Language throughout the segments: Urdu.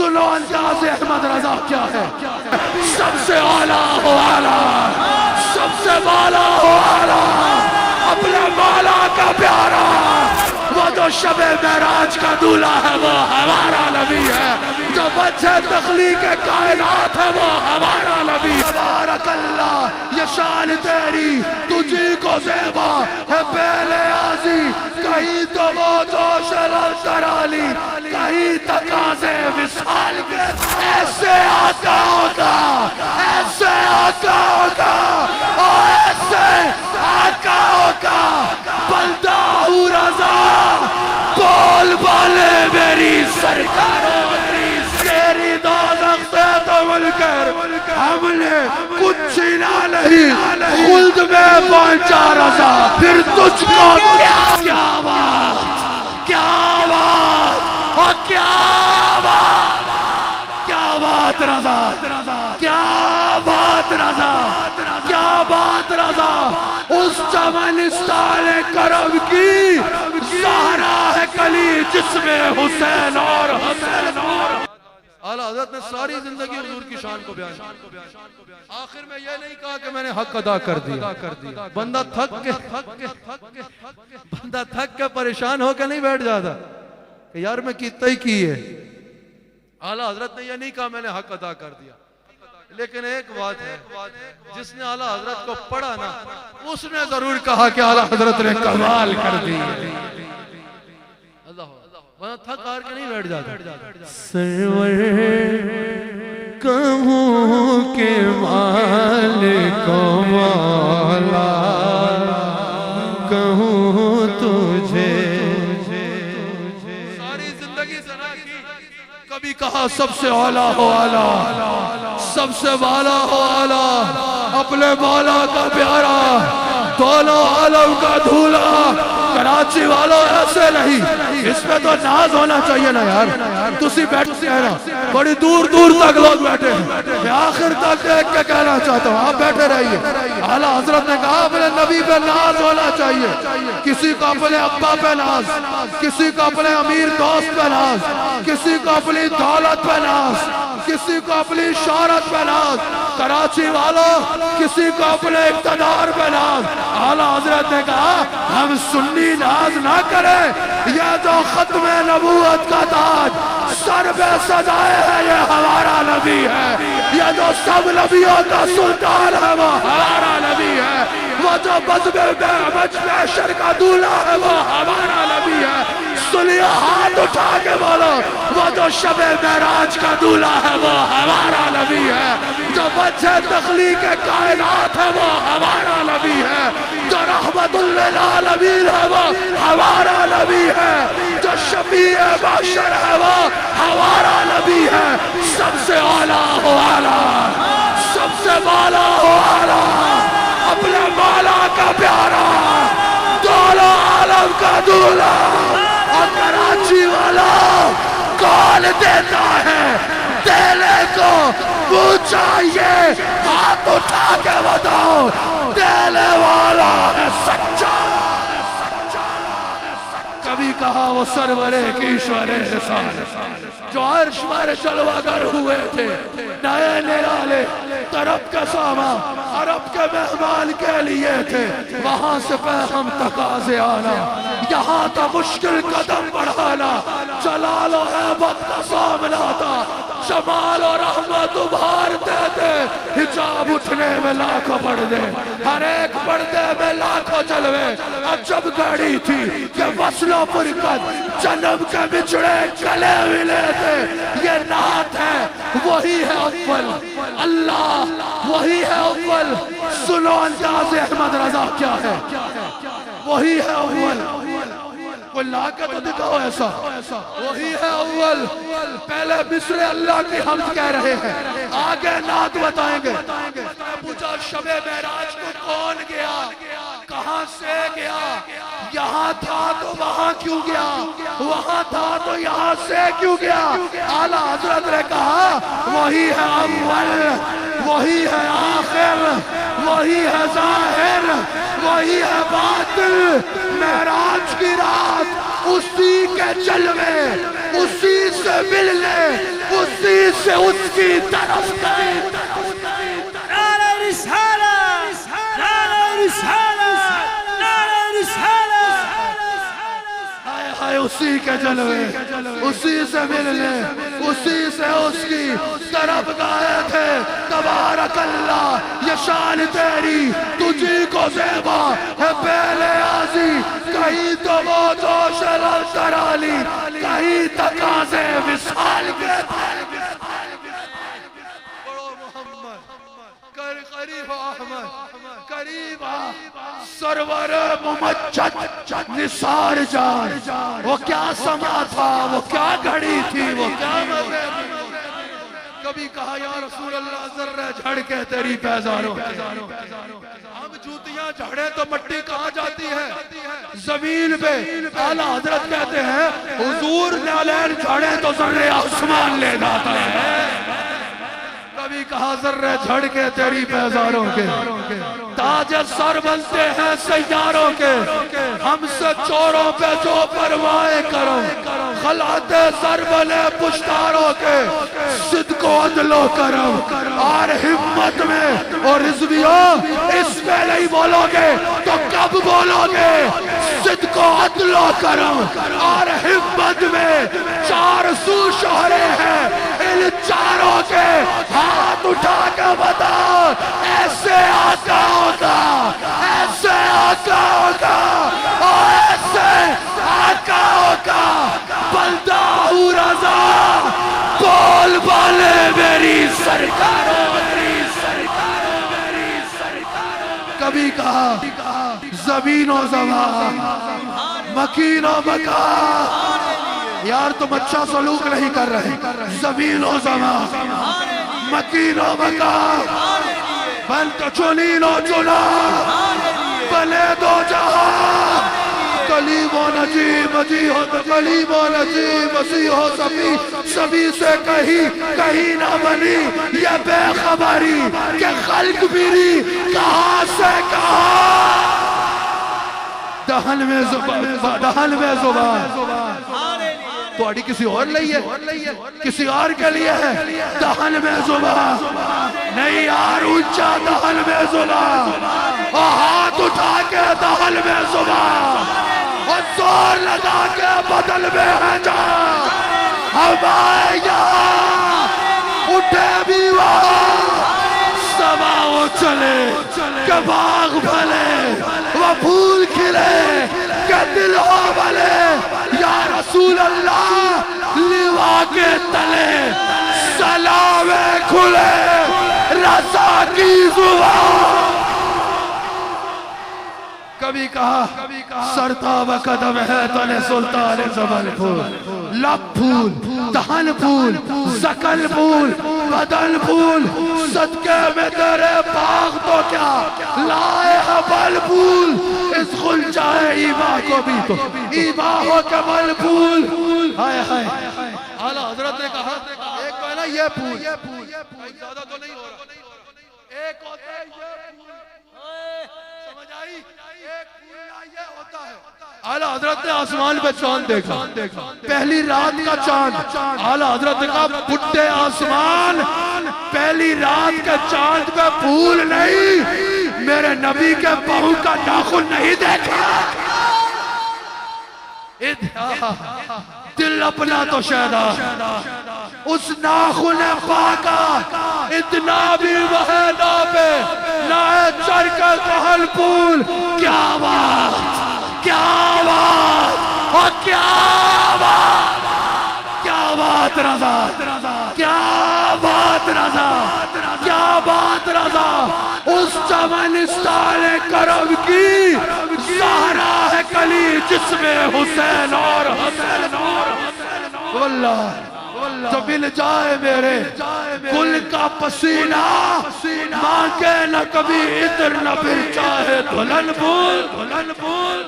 سنو انداز احمد رضا کیا ہے، سب سے اعلیٰ ہو اعلیٰ، سب سے بالا ہو اعلیٰ، اپنے مولا کا پیارا، وہ جو شب معراج کا دولہ ہے وہ ہمارا نبی ہے، جو وجہ تخلیق کائنات ہے وہ ہمارا نبی ہے۔ تبارک اللہ یہ شان تیری تجھی کو زیبا ہے بے نیازی، کہیں تو وہ جوش للترالی، کہیں تقاضے وصال کے، ایسے آقاؤں کا، ایسے آقاؤں کا، اور ایسے آقاؤں کا بلدہ ہوں رضا، بول بولے میری سرکاروں، تیری دوزخ سے تو مل کر ہم نے کچھ چھینا نہیں، خلد میں پہنچا رضا، پھر تجھ کو کیا بات، کیا بات، اور کیا بات، کیا بات رضا، کیا بات رضا، کیا بات رضا، اس چمنستان کرم کی زہرا ہے کلی جس میں حسین اور حسین اور اعلیٰ حضرت نے ساری زندگی حضور کی شان کو بیان کیا، آخر میں یہ نہیں کہا کہ میں نے حق ادا کر دیا، بندہ تھک کے پریشان ہو کے نہیں بیٹھ جاتا کہ یار میں کیتا ہی کی ہے، اعلیٰ حضرت نے یہ نہیں کہا میں نے حق ادا کر دیا، لیکن ایک بات ہے جس نے اعلیٰ حضرت کو پڑھا نا اس نے ضرور کہا کہ اعلیٰ حضرت نے کمال کر دی، وہاں تھک ہار کے نہیں بیٹھ جاتا۔ سرور کہوں کہ مالک و مولا، کہوں تجھے، ساری زندگی سنا کی، کبھی کہا سب سے اعلیٰ ہو اعلیٰ، سب سے بالا ہو اعلیٰ، اپنے مولا کا پیارا، دونوں عالم کا دھولا، کراچی والوں ایسے نہیں، اس پہ تو ناز ہونا چاہیے نا یار، تسی بیٹھتے ہیں نا، بڑی دور دور تک لوگ بیٹھے ہیں، میں آخر تک دیکھ کے کہنا چاہتا ہوں آپ بیٹھے رہیے، اعلیٰ حضرت نے کہا اپنے نبی پہ ناز ہونا چاہیے، کسی کو اپنے ابا پہ ناز، کسی کو اپنے امیر دوست پہ ناز، کسی کو اپنی دولت پہ ناز، کسی کو اپنی شہرت پہ ناز، کراچی والوں کسی کو اپنے اقتدار پہ ناز، اعلیٰ حضرت نے کہا ہم سنی ناز نہ کریں، یہ جو ختم نبوت کا تاج سر پہ سجائے ہے یہ ہمارا نبی ہے، یہ جو سب نبیوں کا سلطان ہے وہ ہمارا نبی ہے، وہ جو بزم کا دولہ ہے وہ ہمارا نبی ہے، سنیے ہاتھ اٹھا کے بولو وہ جو شب معراج کا دولہ ہے وہ ہمارا نبی ہے، جو وجہ تخلیق کائنات ہے وہ ہمارا نبی ہے، جو رحمت للعالمین ہے وہ ہمارا نبی ہے، جو شفیع بشر ہے وہ ہمارا نبی ہے، سب سے اعلیٰ ہو اعلیٰ، سب سے بالا ہو اعلیٰ، اپنے مولا کا پیارا، دونوں عالم کا دولہ، اور کراچی والا کون دیتا ہے دینے کو، وہ چاہیے ہاتھ اٹھا کے بتاؤ دینے والا ہے سچا، کبھی کہا وہ سرور کیشور رسال جو عرش پر جلوہ گر ہوئے تھے، نئے نرالے طرف کا ساما عرب کے مہمان کے لیے تھے، وہاں سے ہم تقاضے آنا، یہاں کا مشکل قدم بڑھانا، جلال و حیبت کا سامنا تھا، جمال و رحمت ابھارتے تھے، حجاب اٹھنے میں لاکھوں پردے، ہر ایک پردے میں لاکھوں جلوے، عجب گاڑی تھی کہ وصل و فرقت جنم کے بچڑے گلے ملے تھے، یہ نعت ہے وہی ہے اول، اللہ وہی ہے اول، سنو انداز احمد رضا کیا ہے، وہی ہے اول، کوئی لا کے تو دکھاؤ ایسا، وہی ہے اول، پہلے مصر اللہ کی حمد کہہ رہے ہیں، آگے نعت بتائیں گے، پوچھا شب معراج کو کون گیا، کہاں سے گیا، یہاں تھا تو وہاں کیوں گیا، وہاں تھا تو یہاں سے کیوں گیا، اعلیٰ حضرت نے کہا وہی ہے اول، وہی ہے آخر، وہی ہے ظاہر، وہی ہے باطل، معراج کی رات اسی کے جلوے، اسی سے ملنے، اس کی طرف گئے نعرہ رسالت نعرہ رسالت نعرہ رسالت ہائے ہائے اسی کے جلوے اسی سے ملنے اسی سے اس کی طرف گئے تھے تبارک اللہ یہ شان تیری تجھی کو زیبا ہے پہلے آزی کہیں تو وہ جوش لل ترالی کہیں تقاضے وصال کے بڑو محمد قریب احمد قریب سرور ممجد نثار جان وہ کیا سما تھا وہ کیا گھڑی تھی وہ کیا مزے کبھی کہا یا رسول اللہ ذرہ جھڑ کے تیری پیزاروں ہم جوتیاں جھڑے تو مٹی کہاں جاتی ہے زمین پہ اعلیٰ حضرت کہتے ہیں حضور نالین جھڑے تو ذرہ آسمان لے جاتا ہے کبھی کہا ذرہ جھڑ کے تیری پیزاروں کے تاج سر بنتے ہیں سیاروں کے ہم سے چوروں پہ جو پرواہیں کرو خلعت سر بنے پشتاروں کے صدق و عدل و کرم اور ہمت میں اور رضویوں اس میں نہیں بولو گے تو کب بولو گے صدق و عدل و کرم اور ہمت میں چار سو شہرے ہیں ان چاروں کے ہاتھ اٹھا کے بتا ایسے آقا ہوگا ایسے آقا ہوگا اور ایسے آقا ہوگا بلدہ رضا بول بالے میری سرکاروں کبھی کہا زمین و زمان مکین و مکان یار تم اچھا سلوک نہیں کر رہے زمین و زمان مکین و مکان بنت چنین و چنا بلے دو جہاں کلیم و نجیم مسیح و کلیم و نجیم مسیح و سبھی سے کہیں نہ بنی یہ بے خبری کہ خلق بیری کہاں سے کہاں دہن میں زبان توڑی کسی اور لئی ہے کسی اور کے لیے ہے دہن میں زبان نہیں یار اونچا دہن میں زبان اور ہاتھ اٹھا کے دہن میں زبان اور زور لگا کے بدل میں ہے جان ہم آئے یہاں اٹھے بھی وہاں سماؤ چلے کہ باغ بھلے وہ پھول کھلے کہ دل ہو بھلے یا رسول اللہ لیوا کے تلے سلامے کھلے رضا کی زبان کبھی کہا سرتاب قدم ہے تنے سلطان زبان پھول لب پھول دہن پھول زکل پھول بدن پھول صدقے میں تیرے باغ تو کیا لائے بل پھول اس خل جائے ایما کو بھی تو ایما ہو کے بل پھول ہائے ہائے اعلیٰ حضرت نے کہا ایک پہلا یہ پھول زیادہ تو نہیں ہو رہا ایک ہوتا ہے یہ پھول سمجھ آئی ایک پھول یہ ہوتا ہے اعلیٰ حضرت نے آسمان پہ چاند دیکھا پہلی رات کا چاند اعلیٰ حضرت نے کہا پھٹے آسمان پہلی رات کے چاند پہ پھول نہیں میرے نبی کے بہو کا ناخن نہیں دیکھا دل اپنا تو شہدہ اس ناخن پاکا اتنا بھی وحیدہ پہ نہ چرک کہل پھول کیا بات کیا بات اور کیا بات کیا بات رضا کیا بات رضا کیا بات رضا اس چمنستان کرم کی زہرا ہے کلی جس میں حسین اور حسین واللہ تو مل جائے میرے گل کا پسینہ مانگے نہ کبھی ادھر نہ پھر چاہے دھلن پھول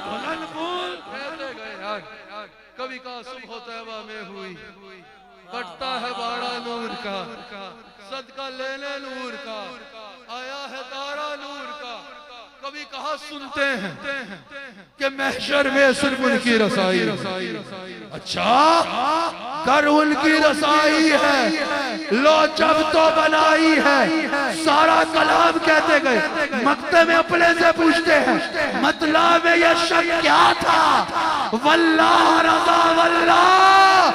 کبھی کا صبح طیبہ میں ہوئی کٹتا ہے باڑا نور کا صدقہ لینے نور کا آیا ہے تارا نور کا کبھی کہا سنتے ہیں کہ محشر میں صرف ان کی رسائی ہے. اچھا گر ان کی رسائی ہے لو جب تو بنائی ہے. سارا کلام کہتے گئے مکتے میں اپنے سے پوچھتے ہیں مطلب یہ شک کیا تھا. واللہ رضا واللہ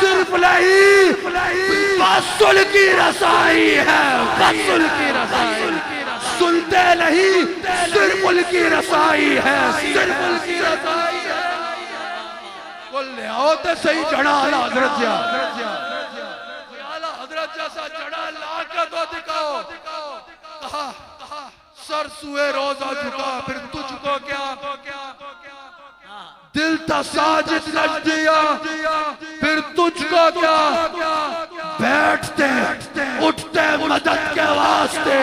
صرف نہیں بس ان کی رسائی ہے. بس ان کی رسائی سنتے نہیں صرف ان کی رسائی ہے. صرف ان کی رسائی ہے. کل لے آؤ تے صحیح چڑھا اعلیٰ حضرت جا. اعلیٰ حضرت جیسا چڑھا لا کے تو دکھاؤ. کہا سر سوئے روزہ جھکا پھر تجھ کو کیا دل تھا ساجد نجدیا پھر تجھ کو کیا. بیٹھتے اٹھتے مدد کے واسطے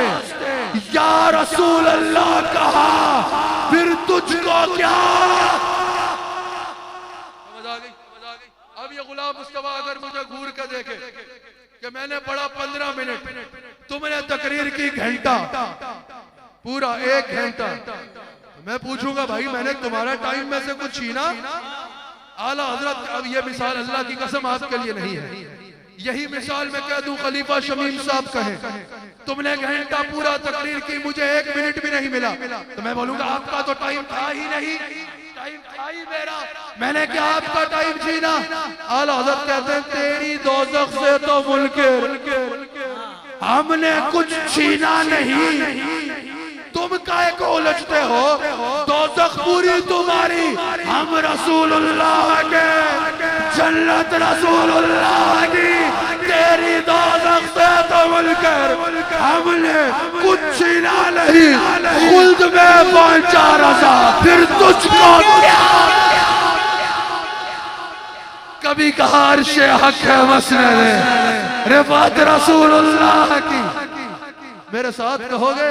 یا رسول اللہ کہا پھر تجھ کو کیا. اب یہ غلام مصطفیٰ اگر مجھے گھور کے دیکھے کہ میں نے پڑھا 15 منٹ تم نے تقریر کی گھنٹہ پورا 1 گھنٹہ میں پوچھوں گا بھائی میں نے تمہارا ٹائم میں سے کچھ چھینا. اعلیٰ حضرت اب یہ مثال اللہ کی قسم آپ کے لیے نہیں ہے. یہی مثال میں کہہ دوں خلیفہ شمیم صاحب کہیں تم نے گھنٹہ پورا تقریر کی مجھے 1 منٹ بھی نہیں ملا تو میں بولوں گا آپ کا تو ٹائم تھا ہی نہیں. ٹائم تھا ہی میرا میں نے کیا آپ کا ٹائم چھینا. اعلیٰ حضرت کہتے ہیں تیری دوزخ سے تو منکر ہم نے کچھ چھینا نہیں. تم کائے کو الجھتے ہو دوزخ پوری تمہاری. ہم رسول اللہ کے جنت رسول اللہ کی تیری دوزخ سے تو منکر ہم نے کچھ چھینا نہیں. خلد میں پہنچا رضا پھر تجھ کو کیا. کبھی کہا عرش حق ہے مسند رفعت رسول اللہ کی. میرے ساتھ کہو گے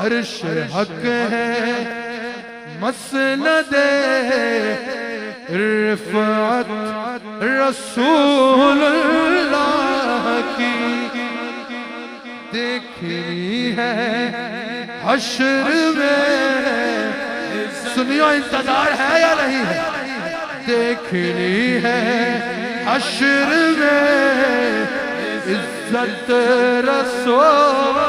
عرش حق ہے مسند رفعت رسول اللہ کی. دیکھنی ہے حشر میں سنیو انتظار ہے یا نہیں ہے. دیکھنی ہے حشر میں عزت رسول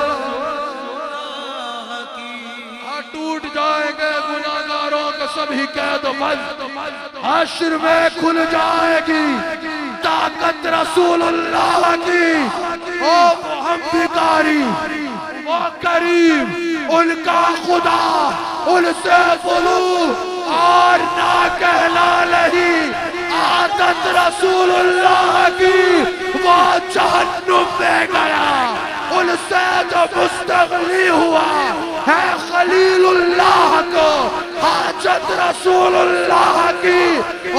ٹوٹ جائیں گے گناہگاروں کے سبھی قید و بند. حشر میں کھل جائے گی طاقت رسول اللہ کی. او ہم بھکاری او کریم ان کا خدا ان سے بولو اور نہ کہنا نہیں. عادت رسول اللہ کی وہ جہنم میں گیا ان سے جو مستغنی ہوا ہے خلیل اللہ کو. حاجت رسول اللہ کی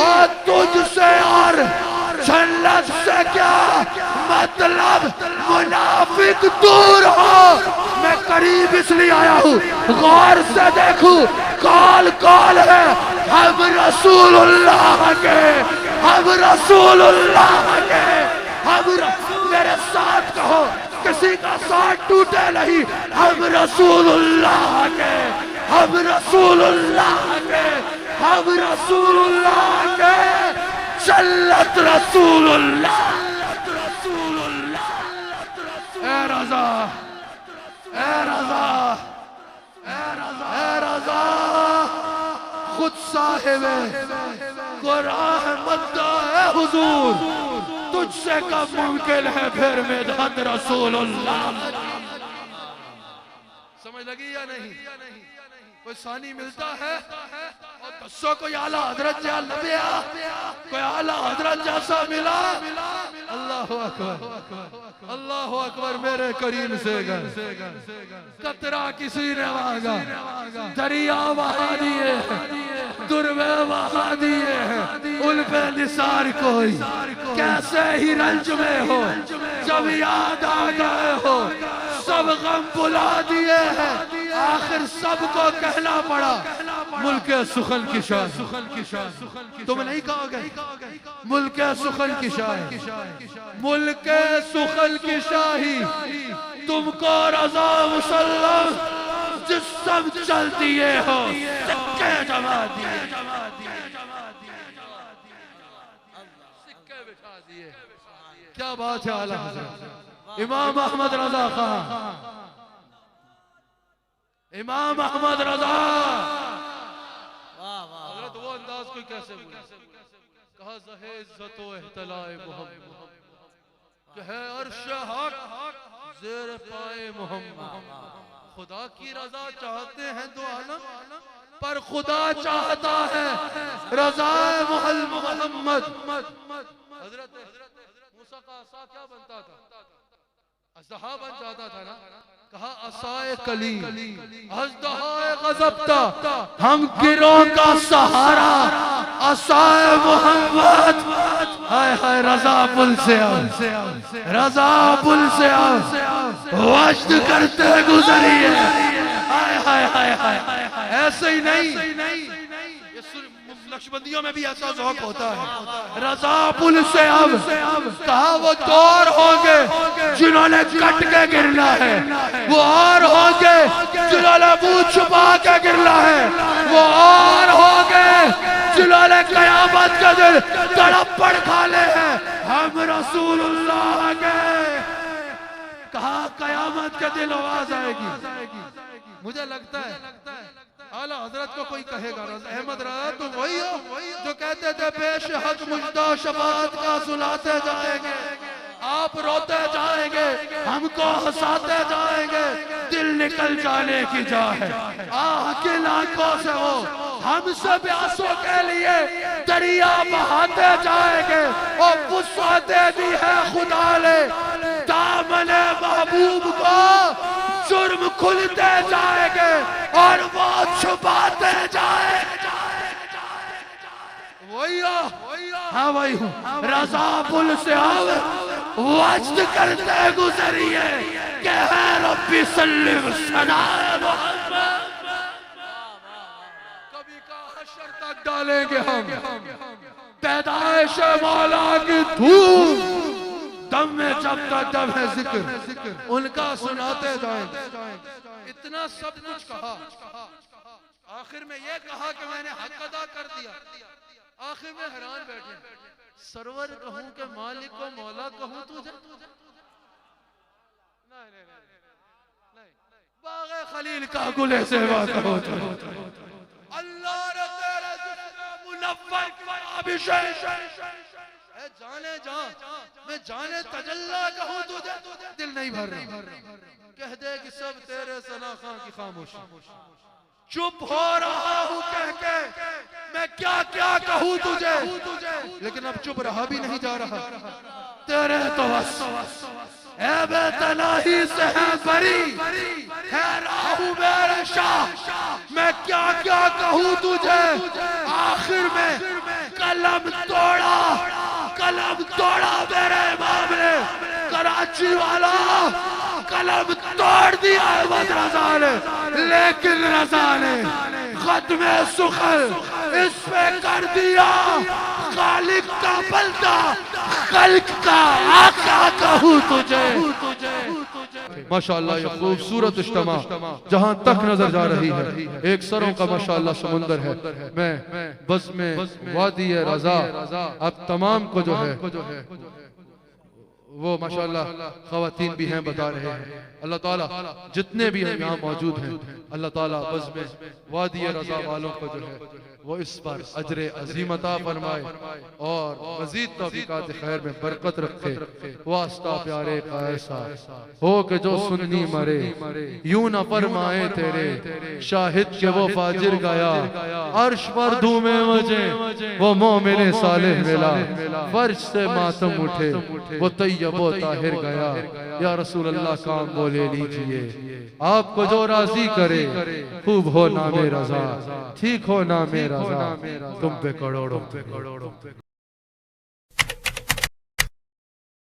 اور تجھ سے اور جنت سے کیا مطلب منافق دور ہو. میں قریب اس لیے آیا ہوں غور سے دیکھوں کال کال ہے. ہم رسول اللہ کے ہم رسول اللہ کے ہم میرے ساتھ کہو کسی کا ساتھ ٹوٹے نہیں. ہم رسول اللہ کے ہم رسول اللہ کے ہم رسول اللہ کے جلت رسول اللہ. اے رضا اے رضا اے رضا خود صاحب قرآن مدہ ہے حضور تجھ سے کب ممکن ہے پھر مدحت رسول اللہ. سمجھ لگی یا نہیں؟ کوئی ثانی ملتا ہے اور دسو کوئی اعلیٰ حضرت جا لبیا کوئی اعلیٰ حضرت جیسا ملا. اللہ اکبر اللہ اکبر. میرے کریم سے گر قطرہ کسی نے مانگا دریا بہا دیے دروے بہا دیے ان پہ نثار کوئی کیسے ہی رنج میں ہو جب یاد آ گئے ہو سب غم بلا دیے ہیں. آخر سب کو کہنا پڑا ملک سخن کی شاہ. تم نہیں کہو گے ملک سخن کی شاہ ملک سخن کی شاہی تم کو رضا مسلم جسم چل دیے ہو سکے جما دیے سکے بٹھا دیے کیا بات ہے اعلیٰ حضرت امام احمد رضا خان امام احمد رضا حضرت وہ انداز کوئی کیسے بولا کہا زہے عزت و احتلاء محمد کہ ہے عرش حق زیر پائے محمد خدا کی رضا چاہتے ہیں دو عالم پر خدا چاہتا ہے رضا محمد حضرت موسیٰ کا عصا کیا بنتا تھا اژدہا بن جاتا تھا نا کہا عصائے کلیم اژدہائے غضب تھا ہم گروہ کا سہارا عصائے محمد ہائے ہائے رضا پل سے آؤ رضا پل سے آؤ وجد کرتے گزریے ہائے ہائے ہائے ہائے ایسے ہی نہیں نقشبندیوں میں بھی ایسا ذوق ہوتا ہے رضا پل سے اب کہا وہ دور ہوں گے جنہوں نے کٹ کے گرنا ہے وہ اور ہوں گے جنہوں نے منہ چھپا کے گرنا ہے وہ اور ہوں گے جنہوں نے قیامت کا دل تڑپ پڑ کھالے ہیں ہم رسول اللہ کے کہا قیامت کا دل آواز آئے گی مجھے لگتا ہے اعلیٰ حضرت کو کوئی کہے گا احمد رضا تو وہی ہو جو کہتے تھے پیش حق مجدہ شفاعت کا سناتے جائیں گے آپ روتے جائیں گے ہم کو ہنساتے جائیں گے دل نکل جانے کی جا ہے آہ کی آنکھوں سے وہ ہم سے پیاسوں کے لیے دریا بہاتے جائیں گے اور وسعتیں بھی ہے خدا لے دامن محبوب کو جرم کھلتے جائیں گے اور وہ چھپاتے جائیں گے وہی ہاں وہی ہوں رضا پل سے آو وجد کرتے گزریے کہ ہے ربی سلم صدا محمد کبھی کا حشر تک ڈالیں گے ہم پیدائش مولا کی دھوم دم میں جب تک دم ہے ذکر ان کا سناتے جائیں اتنا سب کچھ کہا آخر میں یہ کہا کہ میں نے حق ادا کر دیا آخر میں حیران بیٹھے سرور کہوں کہ مالک و مولا کہوں تجھے باغ خلیل کا گلے سیوا کہو اللہ نے تیرے جسم منور کیا بشے اے جانے جان میں جانے تجلہ کہوں تجھے دل نہیں بھر رہا کہہ دے کہ سب تیرے ثنا خان کی خاموشی چپ ہو رہا ہوں کہہ کے میں کیا کیا کہوں تجھے لیکن اب چپ رہا بھی نہیں جا رہا تیرے تو بس اے بے تناہی سے ہے بری ہے راہو میرے شاہ میں کیا کیا کہوں تجھے آخر میں قلم توڑا میرے امام نے کراچی والا قلم توڑ دیا احمد رضا نے لیکن رضا نے ختم سخن اس پہ کر دیا خالق کا بندہ خلق کا آقا کہوں تجھے ماشاءاللہ یہ خوبصورت اجتماع جہاں تک نظر جا رہی ہے ایک سروں کا ماشاءاللہ سمندر ہے میں بزم وادی رضا اب تمام کو جو ہے وہ ماشاءاللہ خواتین بھی ہیں بتا رہے ہیں اللہ تعالیٰ جتنے بھی ہیں یہاں موجود ہیں اللہ تعالیٰ بزم وادی رضا والوں کو جو ہے وہ اس پر اجر عظیم عطا فرمائے اور مزید توفیقات خیر میں برکت رکھے واسطہ پیارے کا ایسا ہو کہ جو سننی مرے یوں نہ فرمائے تیرے شاہد کہ وہ فاجر گیا عرش پر دھومے وجہ وہ مومن صالح ملا فرش سے ماتم اٹھے وہ طیب و طاہر گیا یا رسول اللہ کام بولے لیجئے آپ کو جو راضی کرے خوب ہو نام رضا ٹھیک ہو نام رضا تم پہ کروڑوں